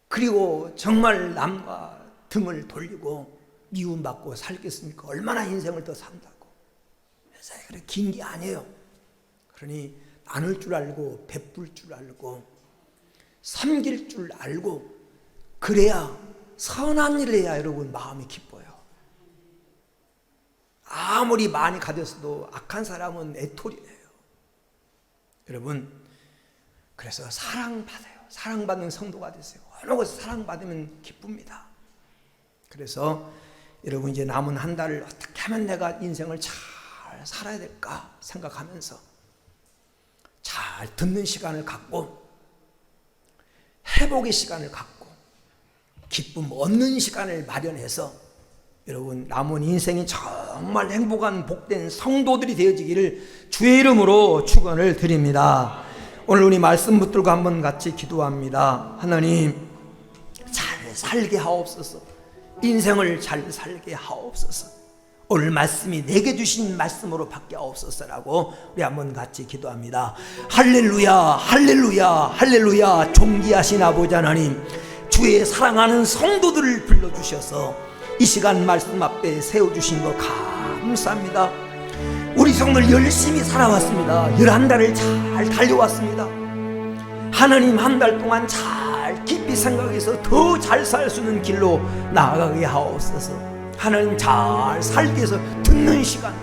그리고 정말 남과 등을 돌리고 미움받고 살겠습니까? 얼마나 인생을 더 산다고. 세상에 그래 긴 게 아니에요. 그러니 나눌 줄 알고 베풀 줄 알고 섬길 줄 알고 그래야 선한 일을 해야 여러분 마음이 기뻐요. 아무리 많이 가졌어도 악한 사람은 애토리예요. 여러분, 그래서 사랑받아요. 사랑받는 성도가 되세요. 어느 곳에서 사랑받으면 기쁩니다. 그래서 여러분 이제 남은 한 달을 어떻게 하면 내가 인생을 잘 살아야 될까 생각하면서 잘 듣는 시간을 갖고 회복의 시간을 갖고 기쁨 얻는 시간을 마련해서 여러분 남은 인생이 정말 행복한 복된 성도들이 되어지기를 주의 이름으로 축원을 드립니다. 오늘 우리 말씀 붙들고 한번 같이 기도합니다. 하나님 잘 살게 하옵소서. 인생을 잘 살게 하옵소서. 오늘 말씀이 내게 주신 말씀으로 받게 하옵소서라고 우리 한번 같이 기도합니다. 할렐루야 할렐루야 할렐루야. 존귀하신 아버지 하나님, 주의 사랑하는 성도들을 불러주셔서 이 시간 말씀 앞에 세워주신 거 감사합니다. 우리 성도들 열심히 살아왔습니다. 11달을 잘 달려왔습니다. 하나님 한 달 동안 잘 깊이 생각해서 더 잘 살 수 있는 길로 나아가게 하옵소서. 하나님 잘 살기 위해서 듣는 시간,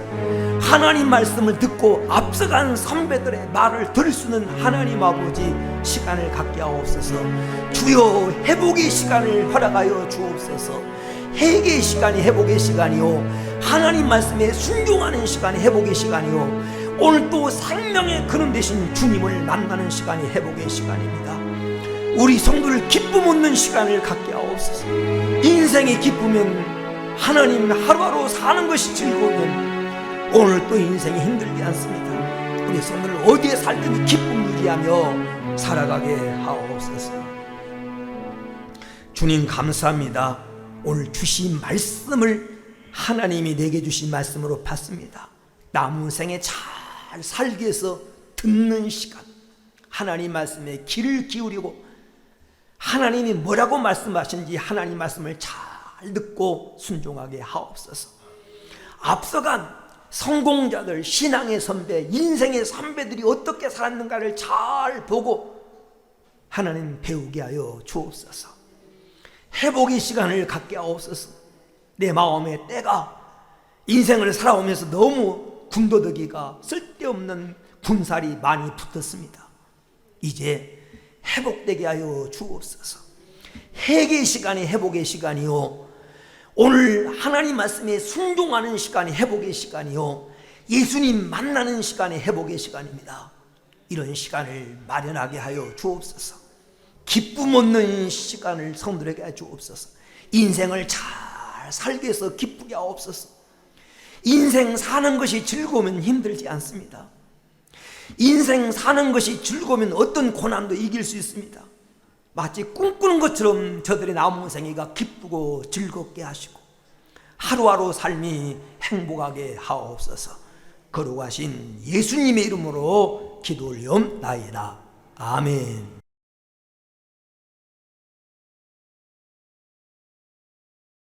하나님 말씀을 듣고 앞서간 선배들의 말을 들을 수 있는 하나님 아버지 시간을 갖게 하옵소서. 주여 회복의 시간을 허락하여 주옵소서. 회개의 시간이 회복의 시간이요, 하나님 말씀에 순종하는 시간이 회복의 시간이요, 오늘 또 생명의 근원 되신 주님을 만나는 시간이 회복의 시간입니다. 우리 성도를 기쁨 얻는 시간을 갖게 하옵소서. 인생의 기쁨은 하나님 하루하루 사는 것이 즐거우면 오늘 또 인생이 힘들지 않습니다. 우리 성도를 어디에 살든지 기쁨 유지하며 살아가게 하옵소서. 주님 감사합니다. 오늘 주신 말씀을 하나님이 내게 주신 말씀으로 받습니다. 남은 생에 잘 살기 위해서 듣는 시간, 하나님 말씀에 귀를 기울이고 하나님이 뭐라고 말씀하시는지 하나님 말씀을 잘 듣고 순종하게 하옵소서. 앞서간 성공자들, 신앙의 선배, 인생의 선배들이 어떻게 살았는가를 잘 보고 하나님 배우게 하여 주옵소서. 회복의 시간을 갖게 하옵소서. 내 마음의 때가 인생을 살아오면서 너무 군더더기가 쓸데없는 군살이 많이 붙었습니다. 이제 회복되게 하여 주옵소서. 회개의 시간이 회복의 시간이요, 오늘 하나님 말씀에 순종하는 시간이 회복의 시간이요, 예수님 만나는 시간이 회복의 시간입니다. 이런 시간을 마련하게 하여 주옵소서. 기쁨 얻는 시간을 성도에게 주옵소서. 인생을 잘 살기 위해서 기쁘게 하옵소서. 인생 사는 것이 즐거우면 힘들지 않습니다. 인생 사는 것이 즐거우면 어떤 고난도 이길 수 있습니다. 마치 꿈꾸는 것처럼 저들의 남은 생애가 기쁘고 즐겁게 하시고 하루하루 삶이 행복하게 하옵소서. 거룩하신 예수님의 이름으로 기도 올리옵나이다. 아멘.